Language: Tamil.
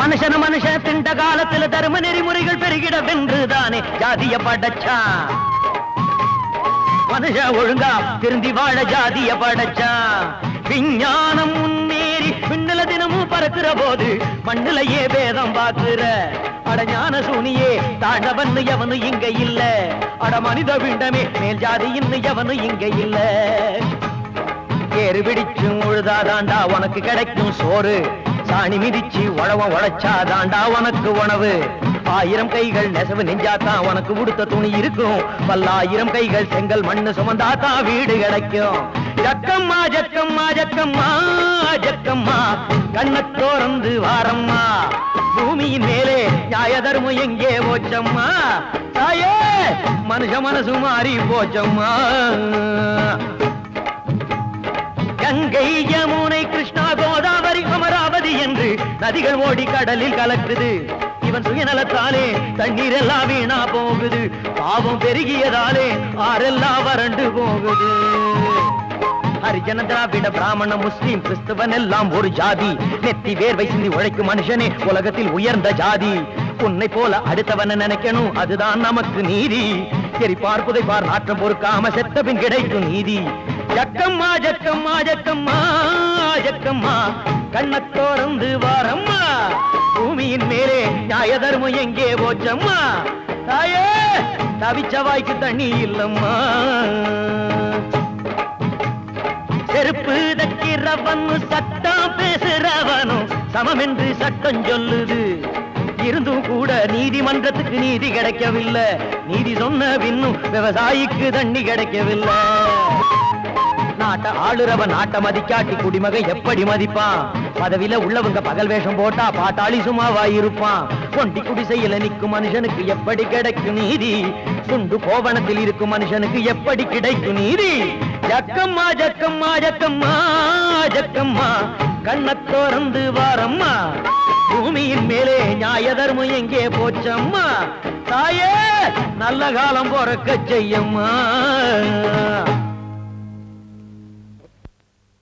மனுஷன மனுஷன் திண்ட காலத்துல தர்ம நெறிமுறைகள் பெருகிட வென்றுதானே ஜாதிய படைச்சான். மனுஷ ஒழுங்கா திருந்தி வாழ ஜாதிய படைச்சான். விஞ்ஞானம் முன்னேறி விண்ணுல தினமும் பறக்கிற போது மண்ணுலையே வேதம் பாக்குற அடஞான சூனியே தாண்டவன் எவனு இங்க இல்ல. அட மனித விண்டமே மேல் ஜாதி இன்னும் எவனு இங்க இல்ல. ஏறு பிடிச்சும் உழுதாதாண்டா உனக்கு கிடைக்கும் சோறு. சாணி மிதிச்சு உழவ உழைச்சாதாண்டா உனக்கு உணவு. 1000 கைகள் நெசவு நெஞ்சாத்தான் உனக்கு உடுத்த துணி இருக்கும். 1000 கைகள் செங்கல் மண்ணு சுமந்தாத்தான் வீடு கிடைக்கும். ஜக்கம்மா ஜக்கம்மா ஜக்கம்மா ஜக்கம்மா கண்ணத்தோரந்து வாரம்மா. பூமியின் மேலே நியாய தர்மம் எங்கே போச்சம்மா. தாயே மனுஷ மனசு மாறி போச்சம்மா. கங்கை யமுனை கிருஷ்ணா கோதாவரி அமராவதி என்று நதிகள் ஓடி கடலில் கலக்குது. இவன் சுயநலத்தாலே தண்ணீர் எல்லாம் வீணா போகுது. பாவம் பெருகியதாலே ஆறெல்லாம் வறண்டு போகுது. ஹரிஜன திராவிட பிராமண முஸ்லீம் கிறிஸ்தவன் எல்லாம் ஒரு ஜாதி. நெத்தி வேர்வை சிந்தி உழைக்கும் மனுஷனே உலகத்தில் உயர்ந்த ஜாதி. உன்னை போல அடுத்தவன நினைக்கணும் அதுதான் நமக்கு நீதி. சரி பார்ப்புதை பார் நாற்றம் பொறுக்காம செத்த பின் கிடைக்கும் நீதி. ஜக்கம்மா ஜக்கம்மா ஜக்கம்மா ஜக்கம்மா கண்ணத்தோரந்து வாரம்மா. பூமியின் மேலே நியாய தர்மம் எங்கே போச்சம்மா. தாயே தவிச்ச வாய்க்கு தண்ணி இல்லம்மா. செருப்பு தக்கிறவனு சட்டம் பேசுறவனும் சமம் என்று சட்டம் சொல்லுது. இருந்தும் கூட நீதிமன்றத்துக்கு நீதி கிடைக்கவில்லை. நீதி சொன்ன பின்னும் விவசாயிக்கு தண்ணி கிடைக்கவில்லை. நாட்டை ஆளுறவன் நாட்டை மதிக்காட்டி குடிமகை எப்படி மதிப்பான். பதவியில உள்ளவங்க பகல் வேஷம் போட்டா பாட்டாளி சும்மாவா இருப்பான். கொண்டி குடிசையில நிற்கும் மனுஷனுக்கு எப்படி கிடைக்கும் நீதி. துண்டு கோவணத்தில் இருக்கும் மனுஷனுக்கு எப்படி கிடைக்கும் நீதி. ஜக்கம்மா ஜக்கம்மா ஜக்கம்மா ஜக்கம்மா கண்ணத்தோரந்து வாரம்மா. பூமியின் மேலே நியாய தர்மம் எங்கே போச்சம்மா. தாயே நல்ல காலம் பொறக்க செய்யம்மா.